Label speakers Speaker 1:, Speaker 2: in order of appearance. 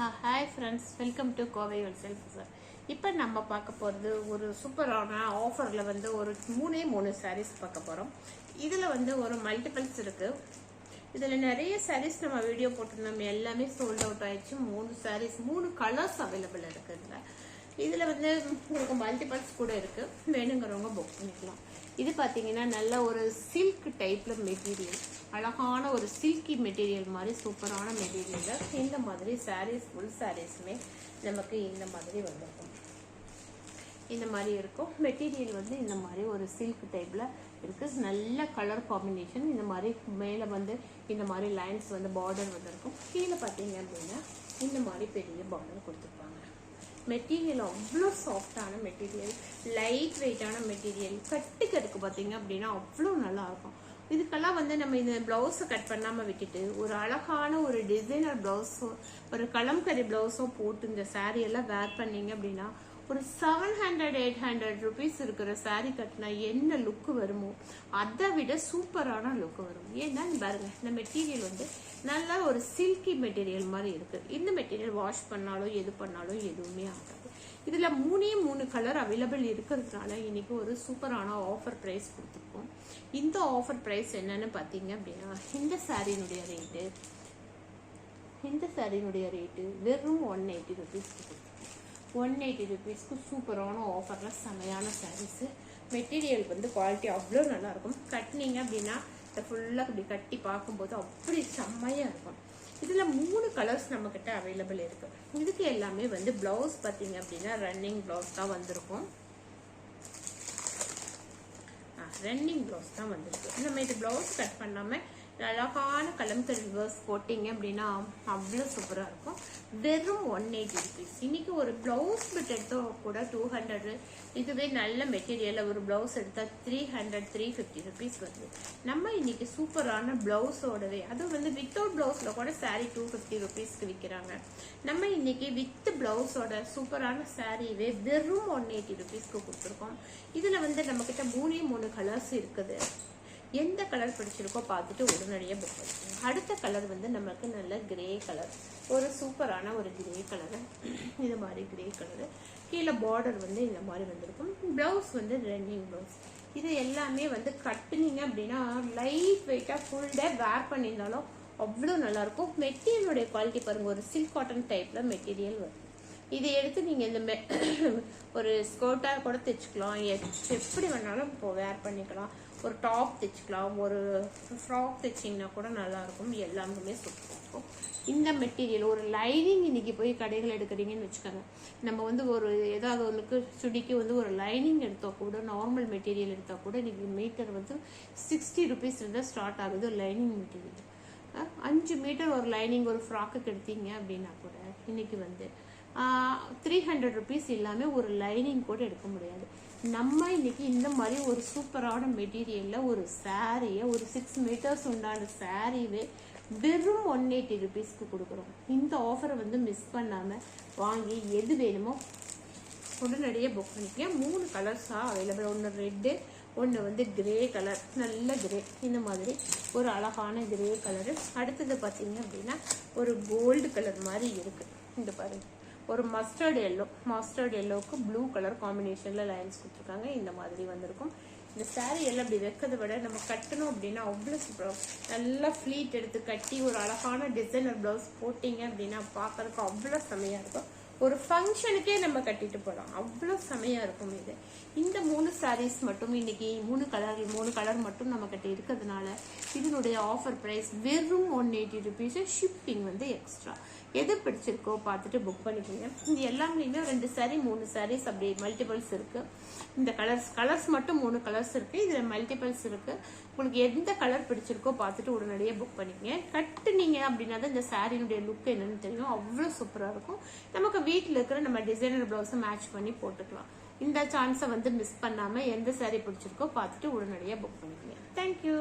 Speaker 1: Hi friends, welcome to Kovai self sir. இப்போ நம்ம பார்க்க போகிறது ஒரு சூப்பரான ஆஃபரில் ஒரு மூணு சாரீஸ் பார்க்க போகிறோம். இதில் ஒரு மல்டிபிள்ஸ் இருக்குது. இதில் நிறைய சாரீஸ் நம்ம வீடியோ போட்டிருந்தோம், எல்லாமே சோல்ட் அவுட் ஆயிடுச்சு. 3 சாரீஸ் 3 கலர்ஸ் அவைலபிள் இருக்குது. இதில் உங்களுக்கு மல்டிபிள்ஸ் கூட இருக்குது, வேணுங்கிறவங்க புக் பண்ணிக்கலாம். இது பார்த்தீங்கன்னா நல்ல ஒரு சில்க் டைப்பில் மெட்டீரியல், அழகான ஒரு சில்கி மெட்டீரியல் மாதிரி சூப்பரான மெட்டீரியல். இந்த மாதிரி சாரீஸ் ஃபுல் சாரீஸுமே நமக்கு இந்த மாதிரி வந்திருக்கும். இந்த மாதிரி இருக்கும் மெட்டீரியல் இந்த மாதிரி ஒரு சில்க் டைப்பில் இருக்குது. நல்ல கலர் காம்பினேஷன். இந்த மாதிரி மேலே இந்த மாதிரி லைன்ஸ் பார்டர் வந்திருக்கும். கீழே பார்த்தீங்க அப்படின்னா இந்த மாதிரி பெரிய பார்டர் கொடுத்துருப்பாங்க. மெட்டீரியல் அவ்வளோ சாஃப்டான மெட்டீரியல், லைட் வெயிட்டான மெட்டீரியல். கட்டுக்கிறதுக்கு பார்த்தீங்க அப்படின்னா அவ்வளோ நல்லாயிருக்கும். இதுக்கெல்லாம் நம்ம இந்த ப்ளவுஸை கட் பண்ணாமல் விட்டுட்டு ஒரு அழகான ஒரு டிசைனர் ப்ளவுஸோ ஒரு கலம்கரி ப்ளவுஸோ போட்டு இந்த சாரியெல்லாம் வேர் பண்ணீங்க அப்படின்னா ஒரு 700-800 ருபீஸ் இருக்கிற சாரீ கட்டினா என்ன லுக்கு வருமோ அதை விட சூப்பரான லுக்கு வரும். ஏன்னா பாருங்க, இந்த மெட்டீரியல் நல்லா ஒரு சில்கி மெட்டீரியல் மாதிரி இருக்கு. இந்த மெட்டீரியல் வாஷ் பண்ணாலும் எது பண்ணாலும் எதுவுமே ஆகாது. இதுல 3 கலர் அவைலபிள் இருக்கிறதுனால இன்னைக்கு ஒரு சூப்பரான ஆஃபர் பிரைஸ் கொடுத்துருக்கோம். இந்த ஆஃபர் பிரைஸ் என்னன்னு பாத்தீங்க அப்படின்னா இந்த சாரியினுடைய ரேட்டு வெறும் 180 ருபீஸ். 180 ருபீஸ்க்கு சூப்பரான ஆஃபரில் செமையான சாரீஸு. மெட்டீரியல் குவாலிட்டி அவ்வளோ நல்லாயிருக்கும். கட்டினீங்க அப்படின்னா இதை ஃபுல்லாக இப்படி கட்டி பார்க்கும்போது அப்படி செம்மையாக இருக்கும். இதில் 3 கலர்ஸ் நம்மக்கிட்ட அவைலபிள் இருக்குது. இதுக்கு எல்லாமே ப்ளவுஸ் பார்த்தீங்க அப்படின்னா ரன்னிங் ப்ளவுஸ் தான் வந்திருக்கும். ரன்னிங் ப்ளவுஸ் தான் வந்திருக்கு. நம்ம இது ப்ளவுஸ் கட் பண்ணாமல் அழகான கலம்கரி ரிவர்ஸ் போட்டிங்க அப்படின்னா அவ்வளோ சூப்பராக இருக்கும். வெறும் 180 ருபீஸ். இன்னைக்கு ஒரு ப்ளவுஸ் பிட் எடுத்தோம் கூட 200. இதுவே நல்ல மெட்டீரியலில் ஒரு ப்ளவுஸ் எடுத்தால் 300-350 ருபீஸ் வருது. நம்ம இன்னைக்கு சூப்பரான ப்ளவுஸோடவே அதுவும் வித்தவுட் ப்ளவுஸில் கூட சாரீ 250 ருபீஸ்க்கு விற்கிறாங்க. நம்ம இன்னைக்கு வித் ப்ளவுஸோட சூப்பரான சாரீவே வெறும் 180 ருபீஸ்க்கு கொடுத்துருக்கோம். இதில் நம்மக்கிட்ட 3 கலர்ஸ் இருக்குது. எந்த கலர் பிடிச்சிருக்கோ பார்த்துட்டு உடனடியாக புக் பண்ணிக்கோங்க. அடுத்த கலர் நமக்கு நல்ல கிரே கலர், ஒரு சூப்பரான ஒரு கிரே கலரு. இது மாதிரி கிரே கலரு. கீழே பார்டர் இந்த மாதிரி வந்திருக்கும். Blouse running blouse. இது எல்லாமே கட்டுனீங்க அப்படின்னா லைட் வெயிட்டாக ஃபுல் டே வேர் பண்ணியிருந்தாலும் அவ்வளோ நல்லாயிருக்கும். மெட்டீரியலுடைய குவாலிட்டி பாருங்கள், ஒரு சில்க் காட்டன் டைப்பில் மெட்டீரியல் வரும். இதை எடுத்து நீங்கள் இந்த ஒரு ஸ்கர்ட்டாக கூட தைச்சிக்கலாம், எப்படி வேணாலும் இப்போ வேர் பண்ணிக்கலாம். ஒரு டாப் தைச்சிக்கலாம், ஒரு ஃப்ராக் தைச்சிங்கன்னா கூட நல்லாயிருக்கும். எல்லாருக்குமே சூப்பராக இருக்கும். இந்த மெட்டீரியல் ஒரு லைனிங் இன்னைக்கு போய் கடைகள் எடுக்கிறீங்கன்னு வச்சுக்கோங்க. நம்ம ஒரு ஏதாவது ஒன்றுக்கு சுடிக்கு ஒரு லைனிங் எடுத்தால் கூட, நார்மல் மெட்டீரியல் எடுத்தால் கூட இன்னைக்கு மீட்டர் 60 ருபீஸ் இருந்தால் ஸ்டார்ட் ஆகுது. லைனிங் மெட்டீரியல் 5 மீட்டர் ஒரு லைனிங் ஒரு ஃப்ராக்குக்கு எடுத்தீங்க அப்படின்னா கூட இன்னைக்கு 300 ருபீஸ் இல்லாமல் ஒரு லைனிங் கூட எடுக்க முடியாது. நம்ம இன்னைக்கு இந்த மாதிரி ஒரு சூப்பரான மெட்டீரியலில் ஒரு சாரியை ஒரு 6 மீட்டர்ஸ் உண்டான சாரீவே வெறும் 180 ருபீஸ்க்கு கொடுக்குறோம். இந்த ஆஃபரை மிஸ் பண்ணாமல் வாங்கி எது வேணுமோ உடனடியாக புக் பண்ணிக்கங்க. 3 கலர்ஸாக அவைலபிள். ஒன்று ரெட்டு, ஒன்று கிரே கலர், நல்ல கிரே. இந்த மாதிரி ஒரு அழகான கிரே கலரு. அடுத்தது பார்த்தீங்க அப்படின்னா ஒரு கோல்டு கலர் மாதிரி இருக்குது. இந்த பாருங்க, ஒரு மஸ்டர்ட் எல்லோவுக்கு ப்ளூ கலர் காம்பினேஷனில் லைன்ஸ் கொடுத்துருக்காங்க. இந்த மாதிரி வந்திருக்கும். இந்த சாரீ எல்லாம் இப்படி வைக்கிறத விட நம்ம கட்டணும் அப்படின்னா அவ்வளோ சூப்பராக நல்லா ஃப்ளீட் எடுத்து கட்டி ஒரு அழகான டிசைனர் ப்ளவுஸ் போட்டிங்க அப்படின்னா பார்க்கறதுக்கு அவ்வளோ செமையாக இருக்கும். ஒரு ஃபங்க்ஷனுக்கே நம்ம கட்டிட்டு போகலாம், அவ்வளோ செமையாக இருக்கும். இந்த 3 சாரீஸ் மட்டும் இன்னைக்கு 3 கலர் மட்டும் நம்ம கிட்ட இருக்கிறதுனால இதனுடைய ஆஃபர் ப்ரைஸ் வெறும் 180 ருபீஸ். Shipping extra. எது பிடிச்சிருக்கோ பார்த்துட்டு புக் பண்ணிக்கோங்க. இது எல்லாமே 2 சாரீ 3 சாரீஸ் அப்படி மல்டிபிள்ஸ் இருக்கு. இந்த கலர்ஸ் மட்டும் 3 கலர்ஸ் இருக்கு. இதுல மல்டிபிள்ஸ் இருக்கு. உங்களுக்கு எந்த கலர் பிடிச்சிருக்கோ பார்த்துட்டு உடனடியாக புக் பண்ணிக்கங்க. கட்டுனீங்க அப்படின்னா தான் இந்த சாரியினுடைய லுக் என்னன்னு தெரியும். அவ்வளோ சூப்பராக இருக்கும். நமக்கு வீட்டில் இருக்கிற நம்ம டிசைனர் ப்ளவுஸை மேட்ச் பண்ணி போட்டுக்கலாம். இந்த சான்ஸை மிஸ் பண்ணாமல் எந்த சாரீ பிடிச்சிருக்கோ பார்த்துட்டு உடனடியாக புக் பண்ணிக்கங்க. தேங்க்யூ.